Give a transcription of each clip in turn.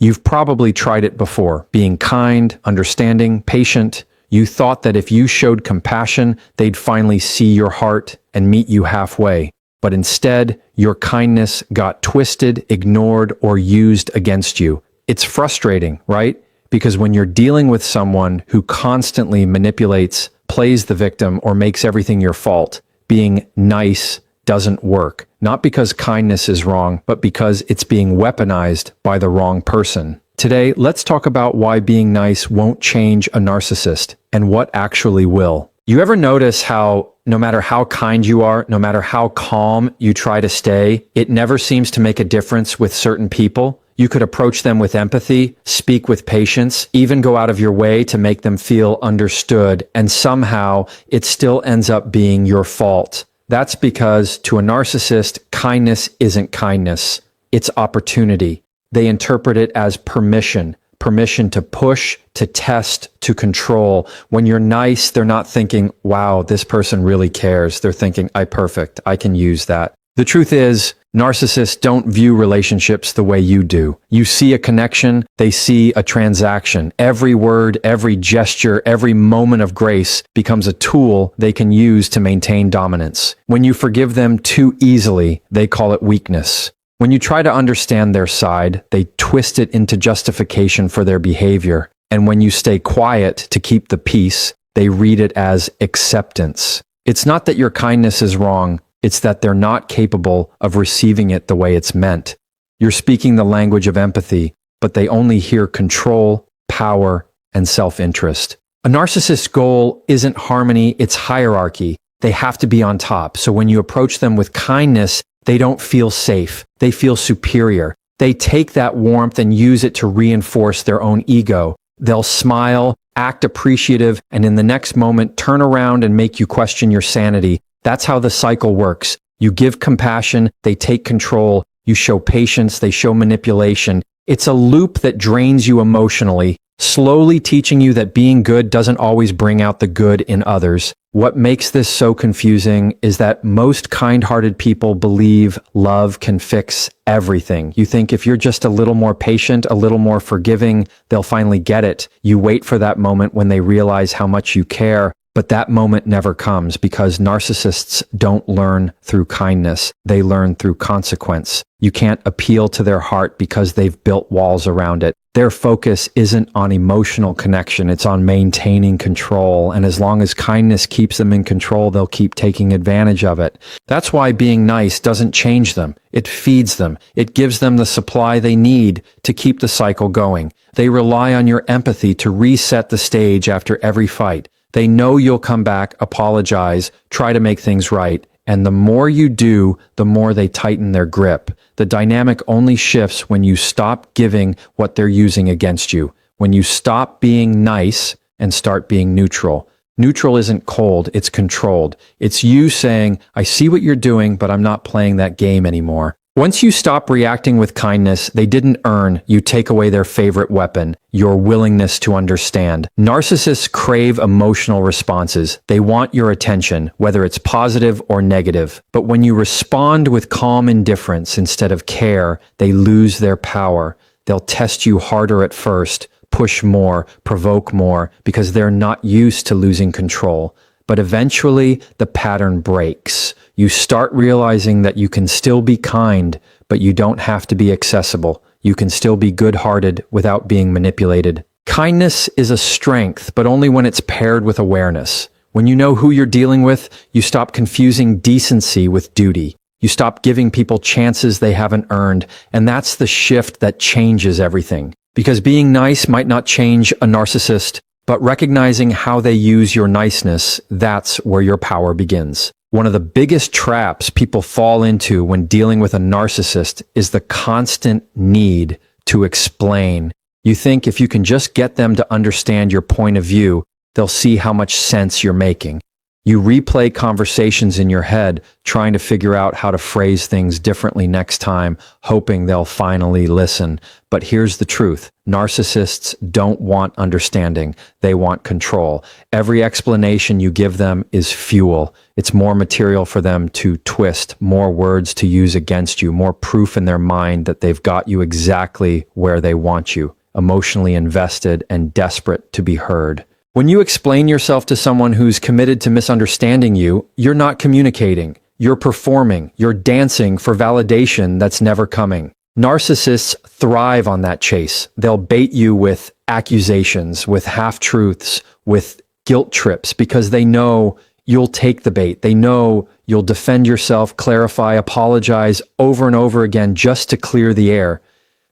You've probably tried it before, being kind, understanding, patient. You thought that if you showed compassion, they'd finally see your heart and meet you halfway. But instead, your kindness got twisted, ignored, or used against you. It's frustrating, right? Because when you're dealing with someone who constantly manipulates, plays the victim, or makes everything your fault, being nice doesn't work. Not because kindness is wrong, but because it's being weaponized by the wrong person. Today, let's talk about why being nice won't change a narcissist and what actually will. You ever notice how no matter how kind you are, no matter how calm you try to stay, it never seems to make a difference with certain people? You could approach them with empathy, speak with patience, even go out of your way to make them feel understood, and somehow it still ends up being your fault. That's because to a narcissist, kindness isn't kindness. It's opportunity. They interpret it as permission to push, to test, to control. When you're nice, they're not thinking, wow, this person really cares. They're thinking, I'm perfect. I can use that. The truth is, narcissists don't view relationships the way you do. You see a connection, they see a transaction. Every word, every gesture, every moment of grace becomes a tool they can use to maintain dominance. When you forgive them too easily, they call it weakness. When you try to understand their side, they twist it into justification for their behavior. And when you stay quiet to keep the peace, they read it as acceptance. It's not that your kindness is wrong. It's that they're not capable of receiving it the way it's meant. You're speaking the language of empathy, but they only hear control, power, and self-interest. A narcissist's goal isn't harmony, it's hierarchy. They have to be on top. So when you approach them with kindness, they don't feel safe. They feel superior. They take that warmth and use it to reinforce their own ego. They'll smile, act appreciative, and in the next moment, turn around and make you question your sanity. That's how the cycle works. You give compassion, they take control. You show patience, they show manipulation. It's a loop that drains you emotionally, slowly teaching you that being good doesn't always bring out the good in others. What makes this so confusing is that most kind-hearted people believe love can fix everything. You think if you're just a little more patient, a little more forgiving, they'll finally get it. You wait for that moment when they realize how much you care. But that moment never comes because narcissists don't learn through kindness. They learn through consequence. You can't appeal to their heart because they've built walls around it. Their focus isn't on emotional connection. It's on maintaining control. And as long as kindness keeps them in control, they'll keep taking advantage of it. That's why being nice doesn't change them. It feeds them. It gives them the supply they need to keep the cycle going. They rely on your empathy to reset the stage after every fight. They know you'll come back, apologize, try to make things right. And the more you do, the more they tighten their grip. The dynamic only shifts when you stop giving what they're using against you. When you stop being nice and start being neutral. Neutral isn't cold, it's controlled. It's you saying, I see what you're doing, but I'm not playing that game anymore. Once you stop reacting with kindness they didn't earn, you take away their favorite weapon, your willingness to understand. Narcissists crave emotional responses. They want your attention, whether it's positive or negative. But when you respond with calm indifference instead of care, they lose their power. They'll test you harder at first, push more, provoke more, because they're not used to losing control. But eventually, the pattern breaks. You start realizing that you can still be kind, but you don't have to be accessible. You can still be good-hearted without being manipulated. Kindness is a strength, but only when it's paired with awareness. When you know who you're dealing with, you stop confusing decency with duty. You stop giving people chances they haven't earned, and that's the shift that changes everything. Because being nice might not change a narcissist, but recognizing how they use your niceness, that's where your power begins. One of the biggest traps people fall into when dealing with a narcissist is the constant need to explain. You think if you can just get them to understand your point of view, they'll see how much sense you're making. You replay conversations in your head, trying to figure out how to phrase things differently next time, hoping they'll finally listen. But here's the truth. Narcissists don't want understanding. They want control. Every explanation you give them is fuel. It's more material for them to twist, more words to use against you, more proof in their mind that they've got you exactly where they want you, emotionally invested and desperate to be heard. When you explain yourself to someone who's committed to misunderstanding you, you're not communicating. You're performing. You're dancing for validation that's never coming. Narcissists thrive on that chase. They'll bait you with accusations, with half-truths, with guilt trips, because they know you'll take the bait. They know you'll defend yourself, clarify, apologize over and over again just to clear the air.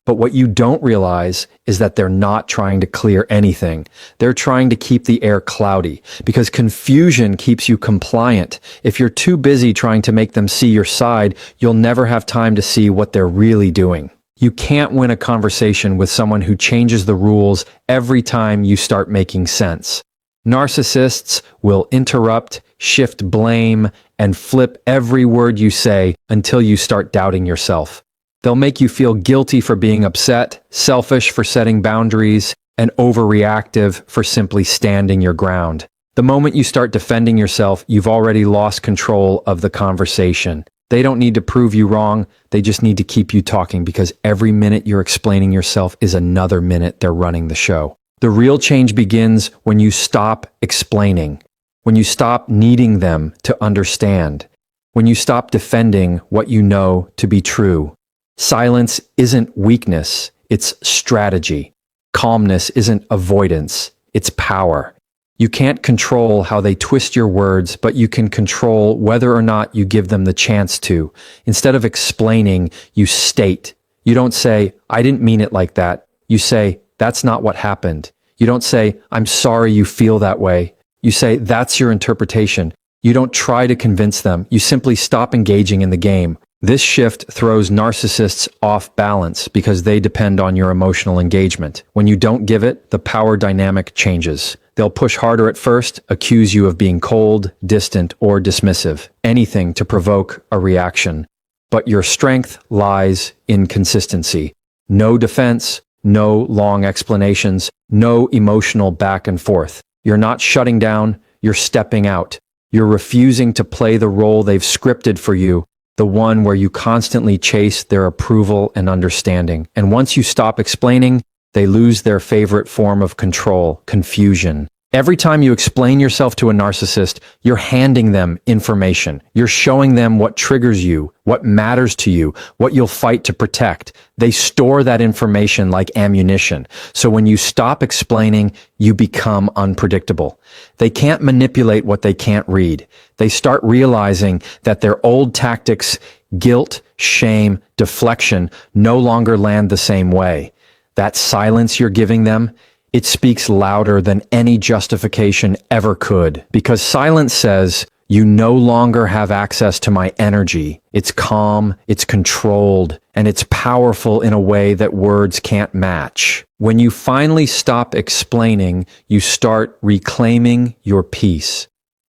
But what you don't realize is that they're not trying to clear anything. They're trying to keep the air cloudy because confusion keeps you compliant. If you're too busy trying to make them see your side, you'll never have time to see what they're really doing. You can't win a conversation with someone who changes the rules every time you start making sense. Narcissists will interrupt, shift blame, and flip every word you say until you start doubting yourself. They'll make you feel guilty for being upset, selfish for setting boundaries, and overreactive for simply standing your ground. The moment you start defending yourself, you've already lost control of the conversation. They don't need to prove you wrong, they just need to keep you talking because every minute you're explaining yourself is another minute they're running the show. The real change begins when you stop explaining, when you stop needing them to understand, when you stop defending what you know to be true. Silence isn't weakness, it's strategy. Calmness isn't avoidance, it's power. You can't control how they twist your words, but you can control whether or not you give them the chance to. Instead of explaining, you state. You don't say, I didn't mean it like that. You say, that's not what happened. You don't say, I'm sorry you feel that way. You say, that's your interpretation. You don't try to convince them. You simply stop engaging in the game. This shift throws narcissists off balance because they depend on your emotional engagement. When you don't give it, the power dynamic changes. They'll push harder at first, accuse you of being cold, distant, or dismissive, anything to provoke a reaction. But your strength lies in consistency. No defense, no long explanations, no emotional back and forth. You're not shutting down, you're stepping out. You're refusing to play the role they've scripted for you, the one where you constantly chase their approval and understanding. And once you stop explaining, they lose their favorite form of control, confusion. Every time you explain yourself to a narcissist, you're handing them information. You're showing them what triggers you, what matters to you, what you'll fight to protect. They store that information like ammunition. So when you stop explaining, you become unpredictable. They can't manipulate what they can't read. They start realizing that their old tactics, guilt, shame, deflection, no longer land the same way. That silence you're giving them, it speaks louder than any justification ever could, because silence says, you no longer have access to my energy. It's calm, it's controlled, and it's powerful in a way that words can't match. When you finally stop explaining, you start reclaiming your peace.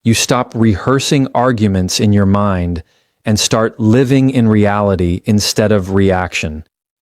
You stop rehearsing arguments in your mind and start living in reality instead of reaction.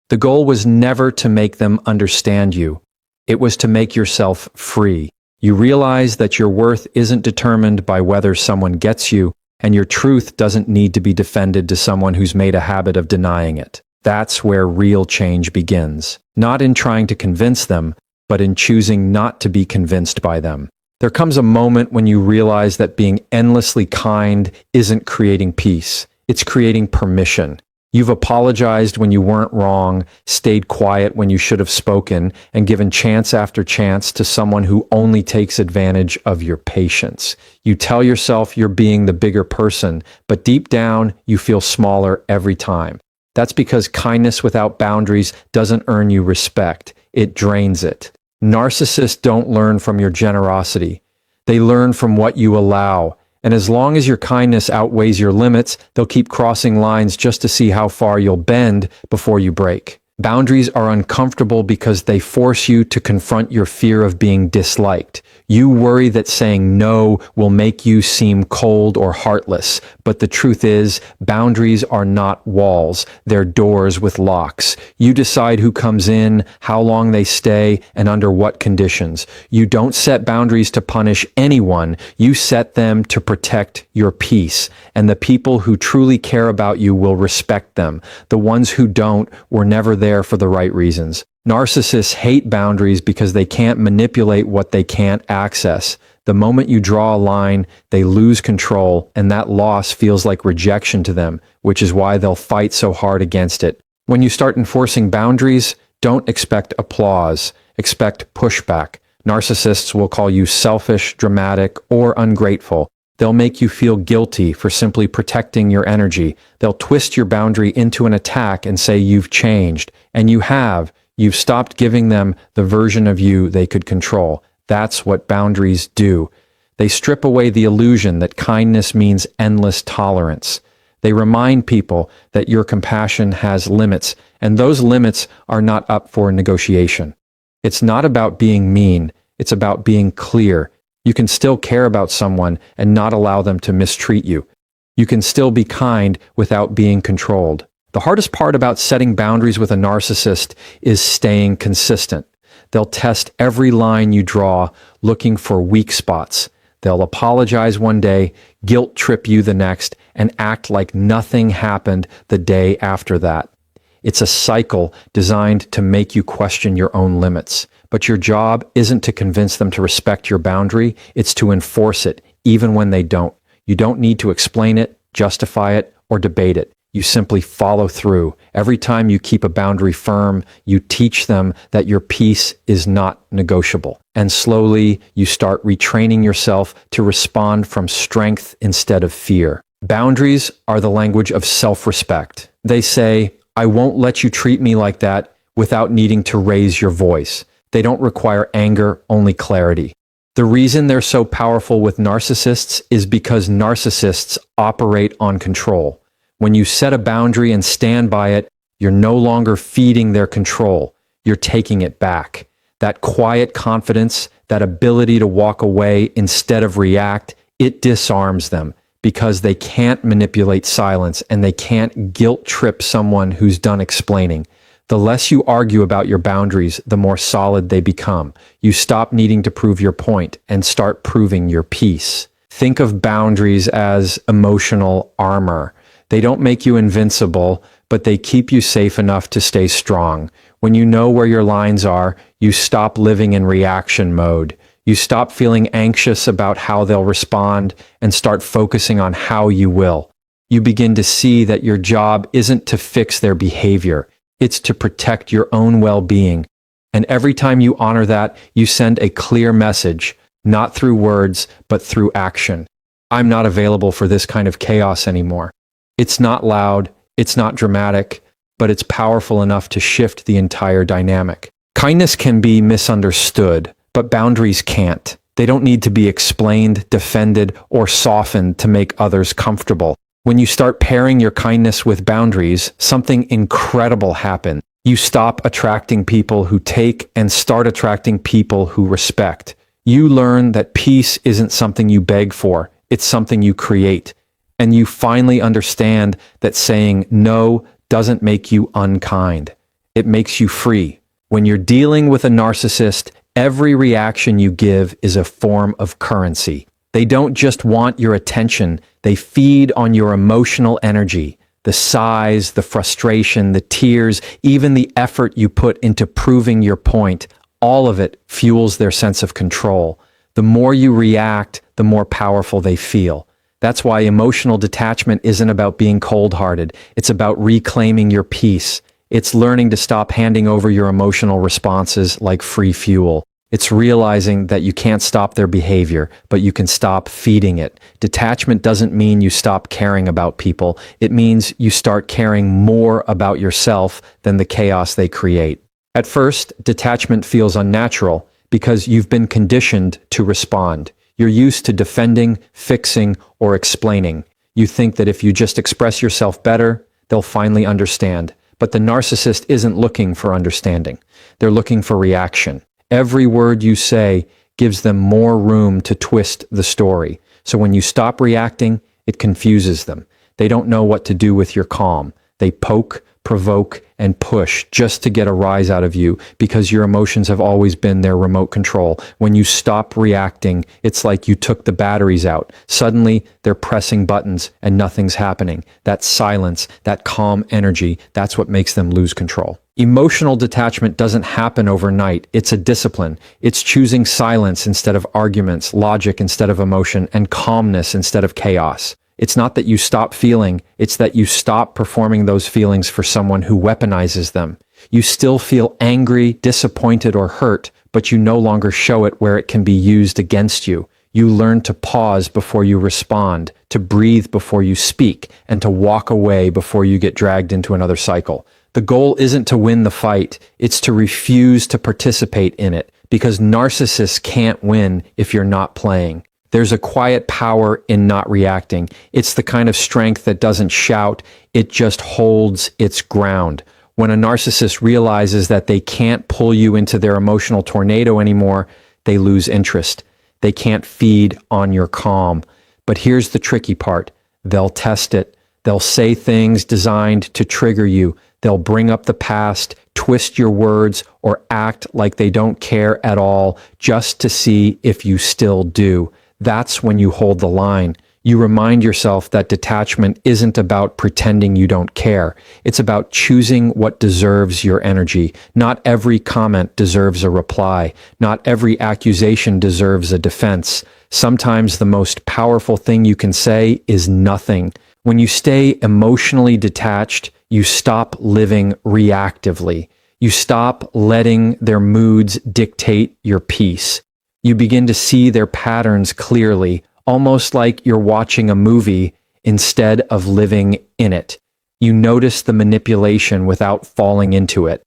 The goal was never to make them understand you. It was to make yourself free. You realize that your worth isn't determined by whether someone gets you, and your truth doesn't need to be defended to someone who's made a habit of denying it. That's where real change begins. Not in trying to convince them, but in choosing not to be convinced by them. There comes a moment when you realize that being endlessly kind isn't creating peace. It's creating permission. You've apologized when you weren't wrong, stayed quiet when you should have spoken, and given chance after chance to someone who only takes advantage of your patience. You tell yourself you're being the bigger person, but deep down, you feel smaller every time. That's because kindness without boundaries doesn't earn you respect. It drains it. Narcissists don't learn from your generosity. They learn from what you allow. And as long as your kindness outweighs your limits, they'll keep crossing lines just to see how far you'll bend before you break. Boundaries are uncomfortable because they force you to confront your fear of being disliked. You worry that saying no will make you seem cold or heartless, but the truth is, boundaries are not walls, they're doors with locks. You decide who comes in, how long they stay, and under what conditions. You don't set boundaries to punish anyone, you set them to protect your peace, and the people who truly care about you will respect them. The ones who don't were never there for the right reasons. Narcissists hate boundaries because they can't manipulate what they can't access. The moment you draw a line, they lose control, and that loss feels like rejection to them, which is why they'll fight so hard against it. When you start enforcing boundaries, don't expect applause, expect pushback. Narcissists will call you selfish, dramatic, or ungrateful. They'll make you feel guilty for simply protecting your energy. They'll twist your boundary into an attack and say you've changed, and you have. You've stopped giving them the version of you they could control. That's what boundaries do. They strip away the illusion that kindness means endless tolerance. They remind people that your compassion has limits, and those limits are not up for negotiation. It's not about being mean. It's about being clear. You can still care about someone and not allow them to mistreat you. You can still be kind without being controlled. The hardest part about setting boundaries with a narcissist is staying consistent. They'll test every line you draw, looking for weak spots. They'll apologize one day, guilt trip you the next, and act like nothing happened the day after that. It's a cycle designed to make you question your own limits. But your job isn't to convince them to respect your boundary, it's to enforce it, even when they don't. You don't need to explain it, justify it, or debate it. You simply follow through. Every time you keep a boundary firm, you teach them that your peace is not negotiable. And slowly, you start retraining yourself to respond from strength instead of fear. Boundaries are the language of self-respect. They say, I won't let you treat me like that without needing to raise your voice. They don't require anger, only clarity. The reason they're so powerful with narcissists is because narcissists operate on control. When you set a boundary and stand by it, you're no longer feeding their control. You're taking it back. That quiet confidence, that ability to walk away instead of react, it disarms them because they can't manipulate silence and they can't guilt trip someone who's done explaining. The less you argue about your boundaries, the more solid they become. You stop needing to prove your point and start proving your peace. Think of boundaries as emotional armor. They don't make you invincible, but they keep you safe enough to stay strong. When you know where your lines are, you stop living in reaction mode. You stop feeling anxious about how they'll respond and start focusing on how you will. You begin to see that your job isn't to fix their behavior. It's to protect your own well-being. And every time you honor that, you send a clear message, not through words, but through action. I'm not available for this kind of chaos anymore. It's not loud, it's not dramatic, but it's powerful enough to shift the entire dynamic. Kindness can be misunderstood, but boundaries can't. They don't need to be explained, defended, or softened to make others comfortable. When you start pairing your kindness with boundaries, something incredible happens. You stop attracting people who take and start attracting people who respect. You learn that peace isn't something you beg for, it's something you create. And you finally understand that saying no doesn't make you unkind. It makes you free. When you're dealing with a narcissist, every reaction you give is a form of currency. They don't just want your attention, they feed on your emotional energy. The sighs, the frustration, the tears, even the effort you put into proving your point, all of it fuels their sense of control. The more you react, the more powerful they feel. That's why emotional detachment isn't about being cold-hearted. It's about reclaiming your peace. It's learning to stop handing over your emotional responses like free fuel. It's realizing that you can't stop their behavior, but you can stop feeding it. Detachment doesn't mean you stop caring about people. It means you start caring more about yourself than the chaos they create. At first, detachment feels unnatural because you've been conditioned to respond. You're used to defending, fixing, or explaining. You think that if you just express yourself better, they'll finally understand. But the narcissist isn't looking for understanding. They're looking for reaction. Every word you say gives them more room to twist the story. So when you stop reacting, it confuses them. They don't know what to do with your calm. They poke, provoke, and push just to get a rise out of you because your emotions have always been their remote control. When you stop reacting, it's like you took the batteries out. Suddenly, they're pressing buttons and nothing's happening. That silence, that calm energy, that's what makes them lose control. Emotional detachment doesn't happen overnight. It's a discipline. It's choosing silence instead of arguments, logic instead of emotion, and calmness instead of chaos. It's not that you stop feeling, it's that you stop performing those feelings for someone who weaponizes them. You still feel angry, disappointed, or hurt, but you no longer show it where it can be used against you. You learn to pause before you respond, to breathe before you speak, and to walk away before you get dragged into another cycle. The goal isn't to win the fight, it's to refuse to participate in it, because narcissists can't win if you're not playing. There's a quiet power in not reacting. It's the kind of strength that doesn't shout, it just holds its ground. When a narcissist realizes that they can't pull you into their emotional tornado anymore, they lose interest. They can't feed on your calm. But here's the tricky part. They'll test it. They'll say things designed to trigger you. They'll bring up the past, twist your words, or act like they don't care at all just to see if you still do. That's when you hold the line. You remind yourself that detachment isn't about pretending you don't care. It's about choosing what deserves your energy. Not every comment deserves a reply. Not every accusation deserves a defense. Sometimes the most powerful thing you can say is nothing. When you stay emotionally detached, you stop living reactively. You stop letting their moods dictate your peace. You begin to see their patterns clearly, almost like you're watching a movie instead of living in it. You notice the manipulation without falling into it.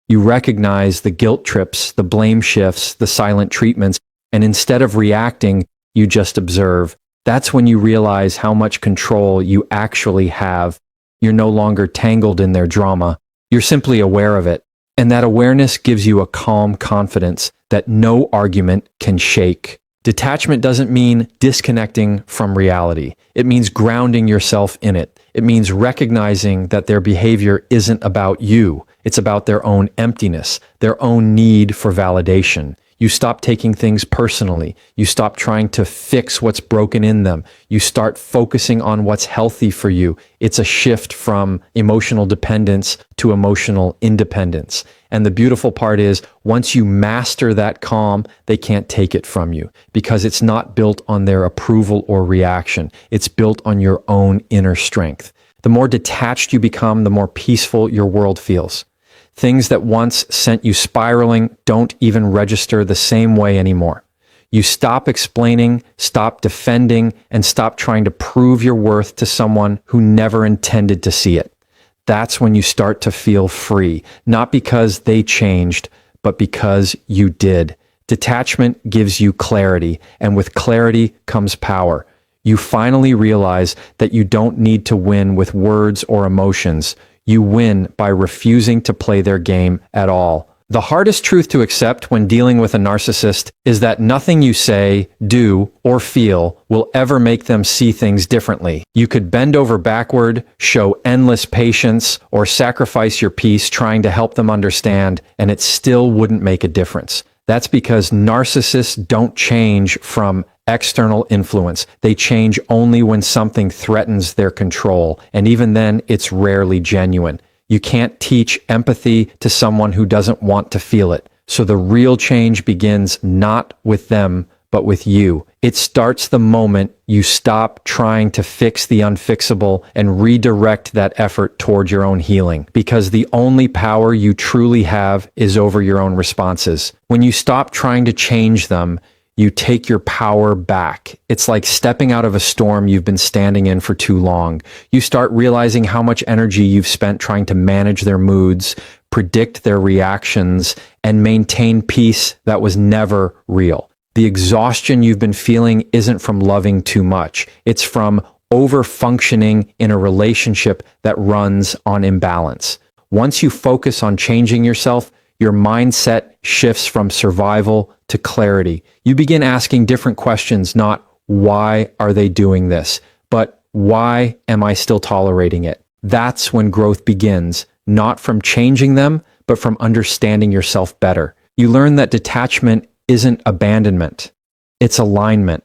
You recognize the guilt trips, the blame shifts, the silent treatments, and instead of reacting, you just observe. That's when you realize how much control you actually have. You're no longer tangled in their drama. You're simply aware of it. And that awareness gives you a calm confidence that no argument can shake. Detachment doesn't mean disconnecting from reality. It means grounding yourself in it. It means recognizing that their behavior isn't about you. It's about their own emptiness, their own need for validation. You stop taking things personally. You stop trying to fix what's broken in them. You start focusing on what's healthy for you. It's a shift from emotional dependence to emotional independence. And the beautiful part is, once you master that calm, they can't take it from you because it's not built on their approval or reaction. It's built on your own inner strength. The more detached you become, the more peaceful your world feels. Things that once sent you spiraling don't even register the same way anymore. You stop explaining, stop defending, and stop trying to prove your worth to someone who never intended to see it. That's when you start to feel free, not because they changed, but because you did. Detachment gives you clarity, and with clarity comes power. You finally realize that you don't need to win with words or emotions. You win by refusing to play their game at all. The hardest truth to accept when dealing with a narcissist is that nothing you say, do, or feel will ever make them see things differently. You could bend over backward, show endless patience, or sacrifice your peace trying to help them understand, and it still wouldn't make a difference. That's because narcissists don't change from external influence. They change only when something threatens their control, and even then, it's rarely genuine. You can't teach empathy to someone who doesn't want to feel it. So the real change begins not with them, but with you. It starts the moment you stop trying to fix the unfixable and redirect that effort toward your own healing. Because the only power you truly have is over your own responses. When you stop trying to change them, you take your power back. It's like stepping out of a storm you've been standing in for too long. You start realizing how much energy you've spent trying to manage their moods, predict their reactions, and maintain peace that was never real. The exhaustion you've been feeling isn't from loving too much. It's from over-functioning in a relationship that runs on imbalance. Once you focus on changing yourself, your mindset shifts from survival to clarity. You begin asking different questions, not why are they doing this, but why am I still tolerating it? That's when growth begins, not from changing them, but from understanding yourself better. You learn that detachment isn't abandonment, it's alignment.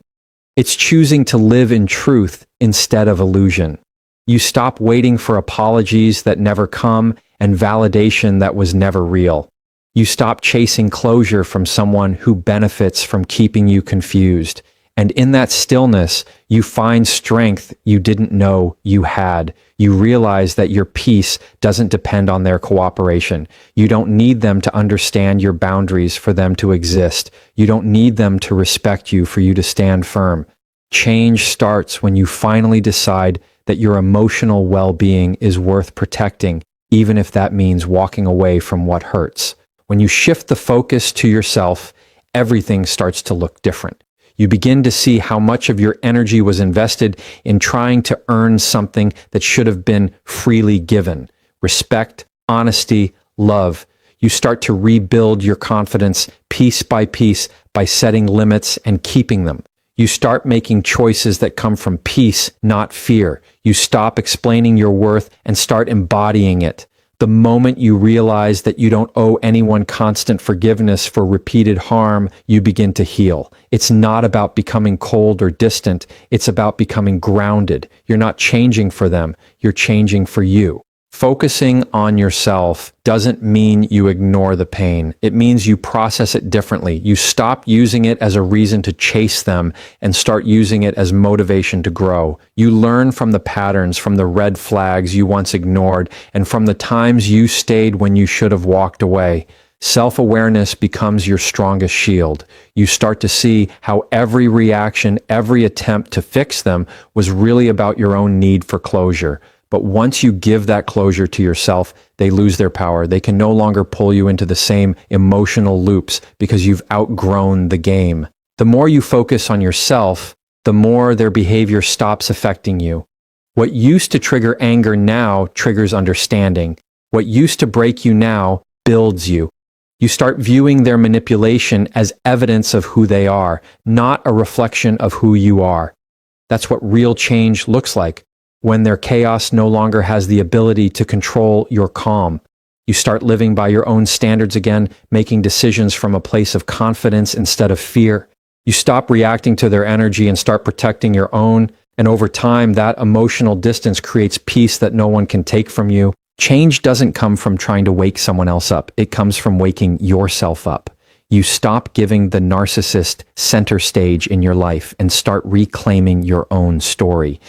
It's choosing to live in truth instead of illusion. You stop waiting for apologies that never come and validation that was never real. You stop chasing closure from someone who benefits from keeping you confused. And in that stillness, you find strength you didn't know you had. You realize that your peace doesn't depend on their cooperation. You don't need them to understand your boundaries for them to exist. You don't need them to respect you for you to stand firm. Change starts when you finally decide that your emotional well-being is worth protecting, even if that means walking away from what hurts. When you shift the focus to yourself, everything starts to look different. You begin to see how much of your energy was invested in trying to earn something that should have been freely given. Respect, honesty, love. You start to rebuild your confidence piece by setting limits and keeping them. You start making choices that come from peace, not fear. You stop explaining your worth and start embodying it. The moment you realize that you don't owe anyone constant forgiveness for repeated harm, you begin to heal. It's not about becoming cold or distant. It's about becoming grounded. You're not changing for them. You're changing for you. Focusing on yourself doesn't mean you ignore the pain. It means you process it differently. You stop using it as a reason to chase them and start using it as motivation to grow. You learn from the patterns, from the red flags you once ignored, and from the times you stayed when you should have walked away. Self-awareness becomes your strongest shield. You start to see how every reaction, every attempt to fix them was really about your own need for closure. But once you give that closure to yourself, they lose their power. They can no longer pull you into the same emotional loops because you've outgrown the game. The more you focus on yourself, the more their behavior stops affecting you. What used to trigger anger now triggers understanding. What used to break you now builds you. You start viewing their manipulation as evidence of who they are, not a reflection of who you are. That's what real change looks like. When their chaos no longer has the ability to control your calm. You start living by your own standards again, making decisions from a place of confidence instead of fear. You stop reacting to their energy and start protecting your own. And over time, that emotional distance creates peace that no one can take from you. Change doesn't come from trying to wake someone else up. It comes from waking yourself up. You stop giving the narcissist center stage in your life and start reclaiming your own story.